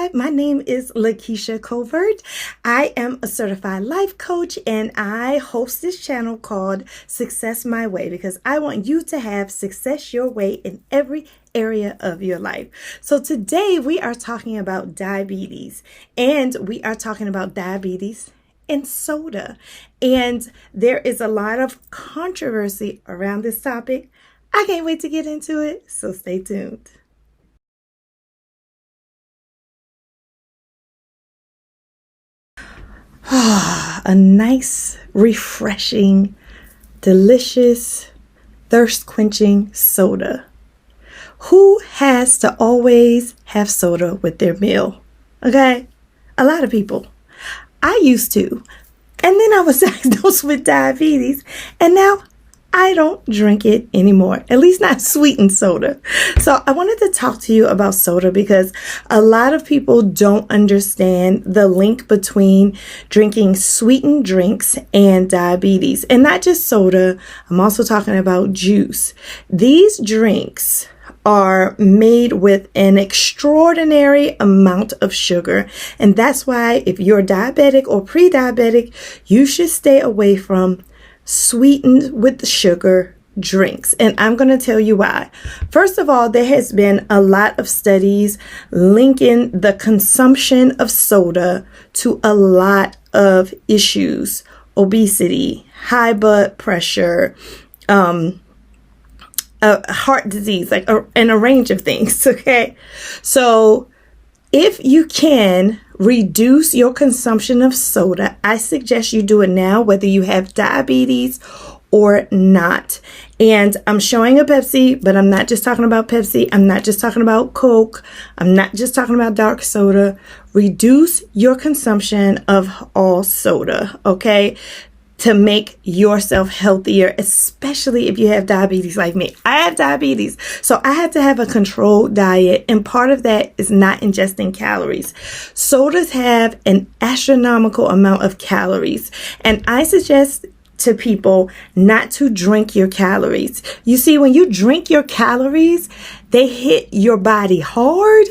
Tribe. My name is Lakisha Covert. I am a certified life coach and I host this channel called Success My Way because I want you to have success your way in every area of your life. So today we are talking about diabetes, and we are talking about diabetes and soda. And there is a lot of controversy around this topic. I can't wait to get into it, so stay tuned. A nice, refreshing, delicious, thirst-quenching soda. Who has to always have soda with their meal? Okay? A lot of people. I used to. And then I was diagnosed with diabetes. And now I don't drink it anymore, at least not sweetened soda. So I wanted to talk to you about soda because a lot of people don't understand the link between drinking sweetened drinks and diabetes. And not just soda, I'm also talking about juice. These drinks are made with an extraordinary amount of sugar. And that's why if you're diabetic or pre-diabetic, you should stay away from sweetened with sugar drinks. And I'm going to tell you why. First of all, there has been a lot of studies linking the consumption of soda to a lot of issues: obesity, high blood pressure, heart disease, and a range of things. Okay. So if you can reduce your consumption of soda, I suggest you do it now, whether you have diabetes or not. And I'm showing a Pepsi, but I'm not just talking about Pepsi. I'm not just talking about Coke. I'm not just talking about dark soda. Reduce your consumption of all soda, okay? To make yourself healthier, especially if you have diabetes like me. I have diabetes, so I had to have a controlled diet, and part of that is not ingesting calories. Sodas have an astronomical amount of calories, and I suggest to people not to drink your calories. You see, when you drink your calories, they hit your body hard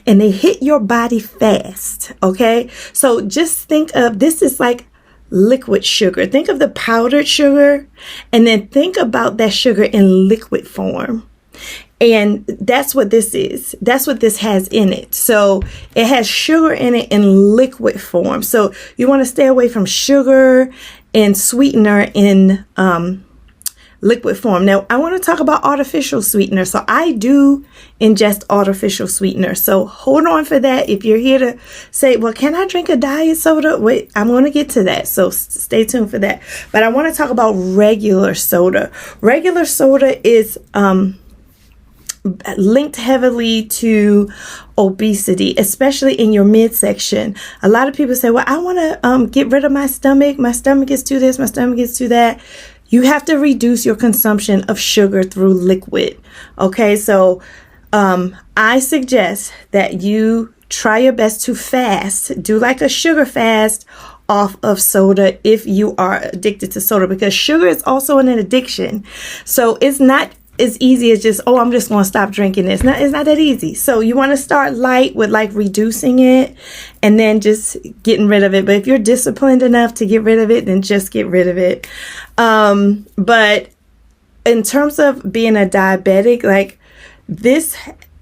and they hit your body fast, okay? So just think of this is like liquid sugar. Think of the powdered sugar, and then think about that sugar in liquid form. And that's what this is. That's what this has in it. So it has sugar in it in liquid form. So you want to stay away from sugar and sweetener in liquid form. Now, I want to talk about artificial sweetener. So I do ingest artificial sweetener. So hold on for that. If you're here to say, well, can I drink a diet soda? Wait, I'm going to get to that. So stay tuned for that. But I want to talk about regular soda. Regular soda is linked heavily to obesity, especially in your midsection. A lot of people say, well, I want to get rid of my stomach. My stomach is too this. My stomach is too that. You have to reduce your consumption of sugar through liquid. Okay, so I suggest that you try your best to fast. Do like a sugar fast off of soda if you are addicted to soda, because sugar is also an addiction. So it's not as easy as just, oh, I'm just going to stop drinking this. No, it's not that easy. So you want to start light with like reducing it and then just getting rid of it. But if you're disciplined enough to get rid of it, then just get rid of it. But in terms of being a diabetic, like this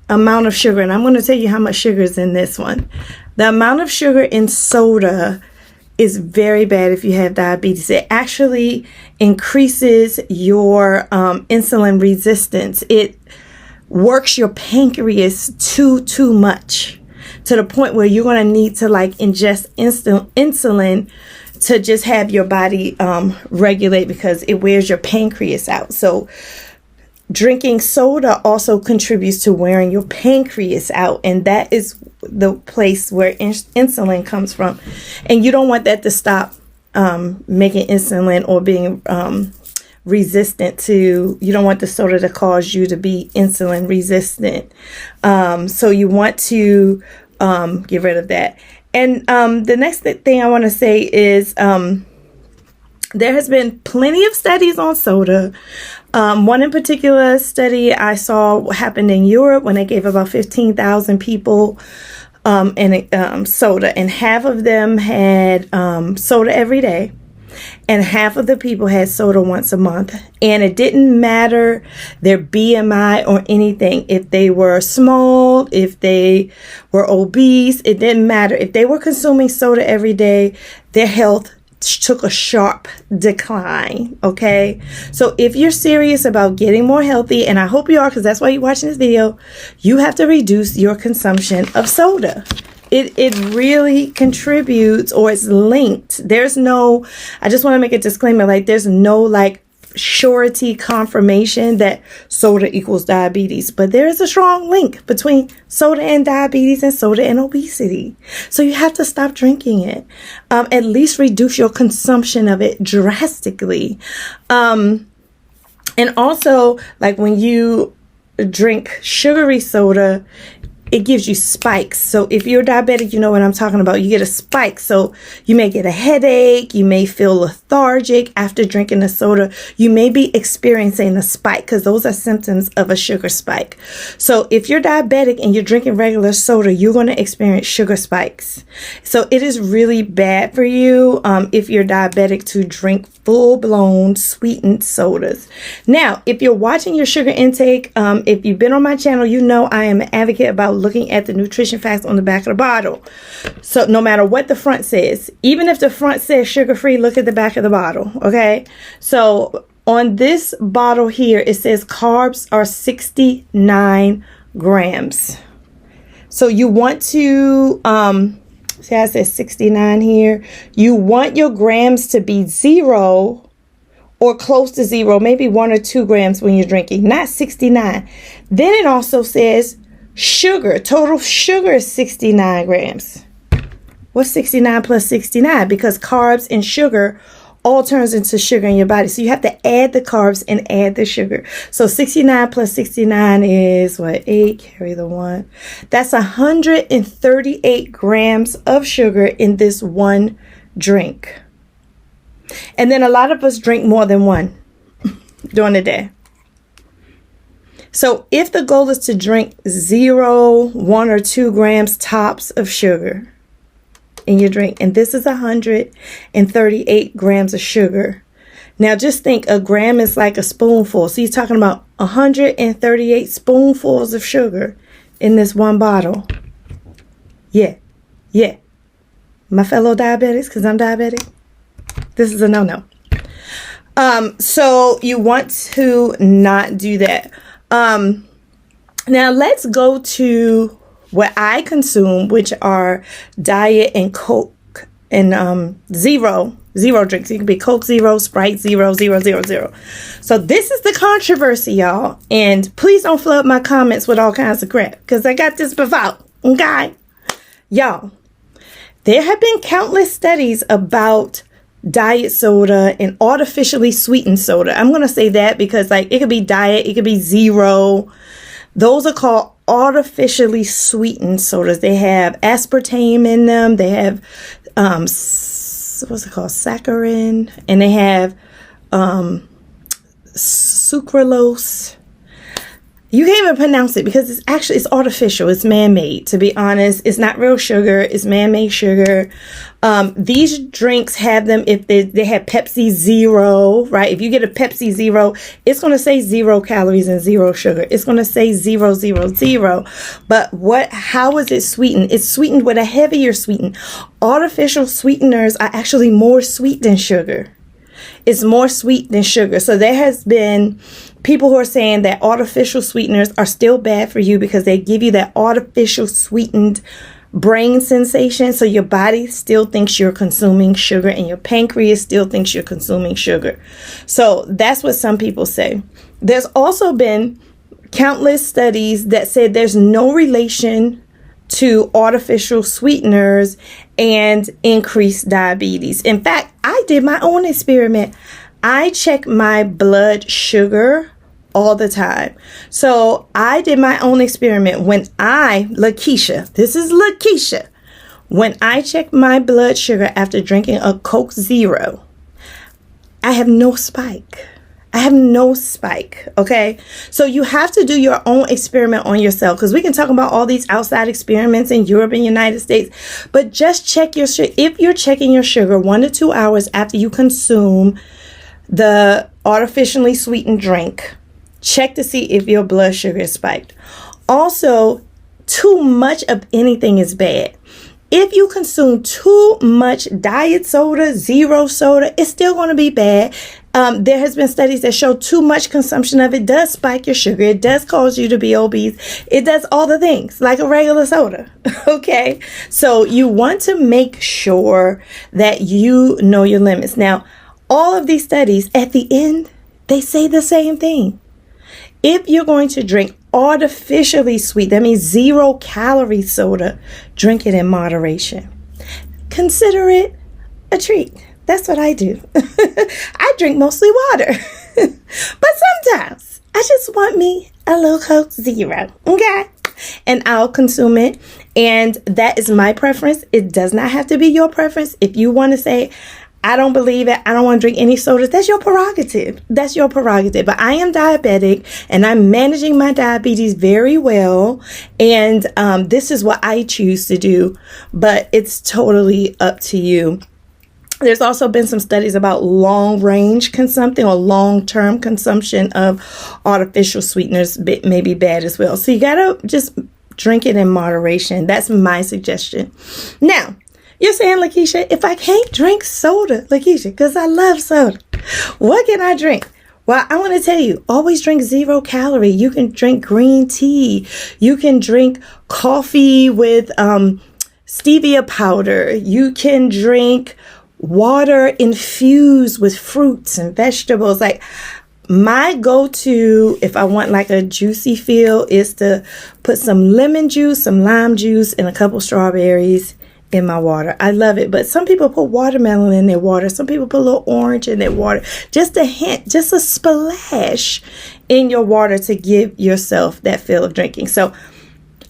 amount of sugar, and I'm going to tell you how much sugar is in this one. The amount of sugar in soda is very bad if you have diabetes. It actually increases your insulin resistance. It works your pancreas too much, to the point where you're going to need to like ingest insulin to just have your body regulate, because it wears your pancreas out. So drinking soda also contributes to wearing your pancreas out, and that is the place where insulin comes from. And you don't want that to stop making insulin or being resistant to, you don't want the soda to cause you to be insulin resistant. So you want to get rid of that. And the next thing I want to say is there has been plenty of studies on soda. One in particular study I saw happened in Europe when they gave about 15,000 people and soda, and half of them had soda every day, and half of the people had soda once a month. And it didn't matter their BMI or anything. If they were small, if they were obese, it didn't matter. If they were consuming soda every day, their health took a sharp decline. Okay, so if you're serious about getting more healthy, and I hope you are, because that's why you're watching this video, you have to reduce your consumption of soda. It really contributes, or it's linked. There's no, I just want to make a disclaimer, like there's no like surety confirmation that soda equals diabetes, but there is a strong link between soda and diabetes and soda and obesity. So you have to stop drinking it. At least reduce your consumption of it drastically. And also, like when you drink sugary soda, it gives you spikes. So if you're diabetic, you know what I'm talking about. You get a spike. So you may get a headache. You may feel lethargic after drinking the soda. You may be experiencing a spike, because those are symptoms of a sugar spike. So if you're diabetic and you're drinking regular soda, you're going to experience sugar spikes. So it is really bad for you if you're diabetic to drink full-blown sweetened sodas. Now, if you're watching your sugar intake, if you've been on my channel, you know I am an advocate about looking at the nutrition facts on the back of the bottle. So no matter what the front says, even if the front says sugar-free, look at the back of the bottle. Okay, so on this bottle here, it says carbs are 69 grams. So you want to see how it says 69 here. You want your grams to be 0 or close to 0, maybe 1 or 2 grams when you're drinking, not 69. Then it also says sugar, total sugar is 69 grams. What's 69 plus 69? Because carbs and sugar all turns into sugar in your body. So you have to add the carbs and add the sugar. So 69 plus 69 is what? 8, carry the 1. That's 138 grams of sugar in this one drink. And then a lot of us drink more than one during the day. So if the goal is to drink 0, 1 or 2 grams tops of sugar in your drink, and this is 138 grams of sugar. Now just think, a gram is like a spoonful. So you're talking about 138 spoonfuls of sugar in this one bottle. Yeah. My fellow diabetics, because I'm diabetic, this is a no-no. So you want to not do that. Now let's go to what I consume, which are diet and Coke and zero drinks. It could be Coke Zero, Sprite Zero, 0, 0, 0. So this is the controversy, y'all. And please don't flood my comments with all kinds of crap, because I got this before. Okay, y'all. There have been countless studies about diet soda and artificially sweetened soda. I'm going to say that because like it could be diet, it could be zero. Those are called artificially sweetened sodas. They have aspartame in them. They have what's it called, saccharin, and they have sucralose. You can't even pronounce it because it's artificial. It's man-made. To be honest, it's not real sugar. It's man-made sugar. These drinks have them if they have Pepsi Zero, right? If you get a Pepsi Zero, it's going to say 0 calories and 0 sugar. It's going to say 0, 0, 0. But how is it sweetened? It's sweetened with a heavier sweeten. Artificial sweeteners are actually more sweet than sugar. It's more sweet than sugar. So there has been people who are saying that artificial sweeteners are still bad for you because they give you that artificial sweetened brain sensation. So your body still thinks you're consuming sugar and your pancreas still thinks you're consuming sugar. So that's what some people say. There's also been countless studies that said there's no relation to artificial sweeteners and increased diabetes. In fact, I did my own experiment. I check my blood sugar all the time. So I did my own experiment when Lakisha, this is Lakisha, when I check my blood sugar after drinking a Coke Zero, I have no spike. I have no spike. Okay. So you have to do your own experiment on yourself, because we can talk about all these outside experiments in Europe and United States, but just check your sugar. If you're checking your sugar 1 to 2 hours after you consume the artificially sweetened drink, check to see if your blood sugar is spiked. Also, too much of anything is bad. If you consume too much diet soda, zero soda, it's still going to be bad. There has been studies that show too much consumption of it does spike your sugar. It does cause you to be obese. It does all the things like a regular soda. Okay. So you want to make sure that you know your limits. Now, all of these studies at the end, they say the same thing. If you're going to drink artificially sweet, that means 0-calorie soda, drink it in moderation. Consider it a treat. That's what I do. I drink mostly water. But sometimes I just want me a little Coke Zero. Okay? And I'll consume it. And that is my preference. It does not have to be your preference. If you want to say, I don't believe it, I don't want to drink any sodas, that's your prerogative. That's your prerogative. But I am diabetic and I'm managing my diabetes very well. And this is what I choose to do. But it's totally up to you. There's also been some studies about long-range consumption or long-term consumption of artificial sweeteners may be bad as well. So you got to just drink it in moderation. That's my suggestion. Now, you're saying, Lakisha, if I can't drink soda, Lakisha, because I love soda, what can I drink? Well, I want to tell you, always drink 0-calorie. You can drink green tea. You can drink coffee with stevia powder. You can drink water infused with fruits and vegetables. Like, my go-to, if I want like a juicy feel, is to put some lemon juice, some lime juice, and a couple strawberries in my water. I love it. But some people put watermelon in their water. Some people put a little orange in their water. Just a hint, just a splash in your water to give yourself that feel of drinking. So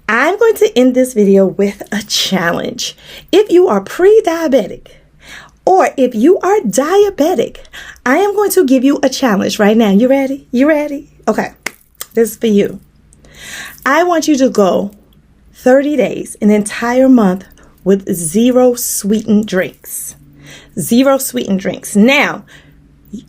I'm going to end this video with a challenge. If you are pre-diabetic, or if you are diabetic, I am going to give you a challenge right now. You ready? You ready? Okay. This is for you. I want you to go 30 days, an entire month, with 0 sweetened drinks. 0 sweetened drinks. Now,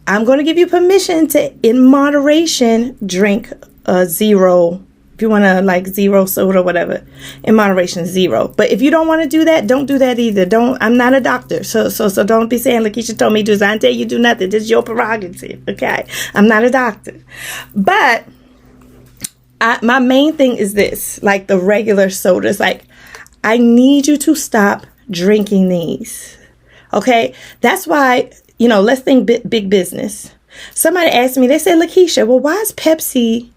I'm going to give you permission to, in moderation, drink a 0. If you want to like 0 soda, whatever, in moderation, 0. But if you don't want to do that, don't do that either. I'm not a doctor. So don't be saying, Lakisha told me to do this. I didn't tell you do nothing. This is your prerogative. Okay. I'm not a doctor. But my main thing is this, like the regular sodas, like I need you to stop drinking these. Okay. That's why, let's think big business. Somebody asked me, they said, Lakisha, well, why is Pepsi?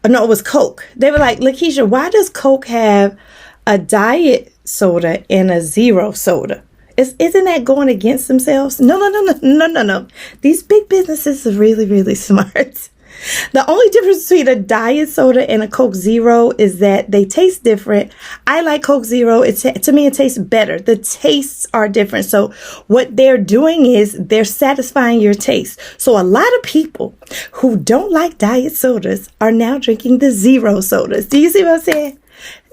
No, it was Coke. They were like, Lakisha, why does Coke have a diet soda and a 0 soda? Isn't that going against themselves? No. These big businesses are really, really smart. The only difference between a diet soda and a Coke Zero is that they taste different. I like Coke Zero. To me, it tastes better. The tastes are different. So what they're doing is they're satisfying your taste. So a lot of people who don't like diet sodas are now drinking the 0 sodas. Do you see what I'm saying?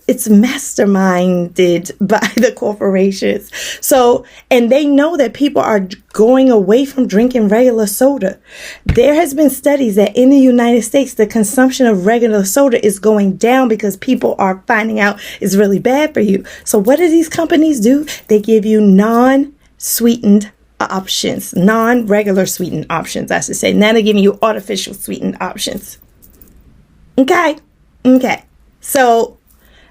It's masterminded by the corporations. So, and they know that people are going away from drinking regular soda. There has been studies that in the United States, the consumption of regular soda is going down because people are finding out it's really bad for you. So what do these companies do? They give you non-sweetened options, non-regular sweetened options, I should say. Now they're giving you artificial sweetened options. Okay. So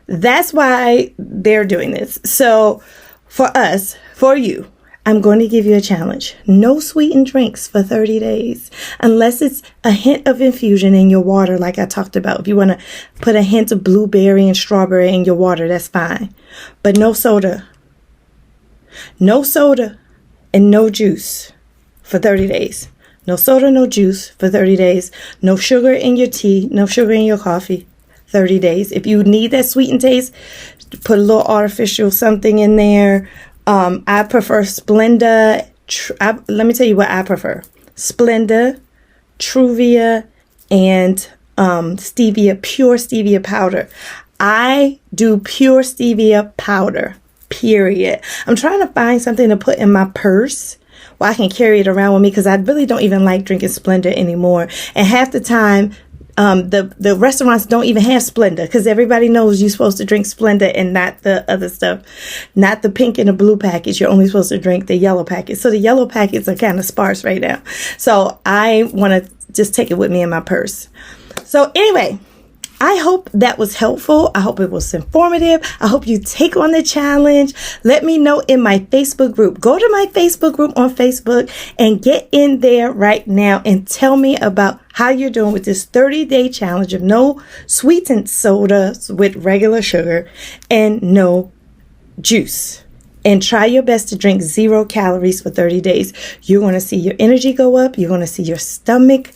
that's why they're doing this. So for you, I'm going to give you a challenge. No sweetened drinks for 30 days, unless it's a hint of infusion in your water, like I talked about. If you want to put a hint of blueberry and strawberry in your water, that's fine. But no soda. No soda and no juice for 30 days. No soda, no juice for 30 days. No sugar in your tea, no sugar in your coffee. 30 days. If you need that sweetened taste, put a little artificial something in there. I prefer Splenda. Let me tell you what I prefer. Splenda, Truvia, and stevia, pure stevia powder. I do pure stevia powder, period. I'm trying to find something to put in my purse where I can carry it around with me, because I really don't even like drinking Splenda anymore. And half the time, the restaurants don't even have Splenda, because everybody knows you're supposed to drink Splenda and not the other stuff, not the pink and the blue package. You're only supposed to drink the yellow package. So the yellow packets are kind of sparse right now. So I want to just take it with me in my purse. So anyway, I hope that was helpful. I hope it was informative. I hope you take on the challenge. Let me know in my Facebook group. Go to my Facebook group on Facebook and get in there right now and tell me about how you're doing with this 30-day challenge of no sweetened sodas with regular sugar and no juice. And try your best to drink 0 calories for 30 days. You're going to see your energy go up. You're going to see your stomach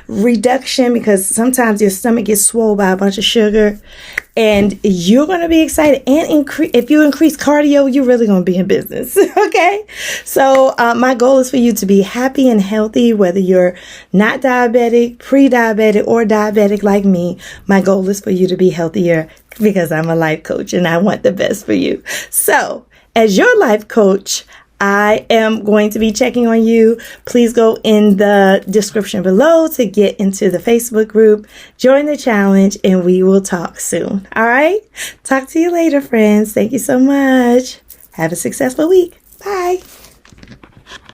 reduction, because sometimes your stomach gets swollen by a bunch of sugar. And you're going to be excited. And if you increase cardio, you're really going to be in business. Okay? So my goal is for you to be happy and healthy, whether you're not diabetic, pre-diabetic, or diabetic like me. My goal is for you to be healthier, because I'm a life coach and I want the best for you. So, as your life coach, I am going to be checking on you. Please go in the description below to get into the Facebook group, join the challenge, and we will talk soon. All right? Talk to you later, friends. Thank you so much. Have a successful week. Bye.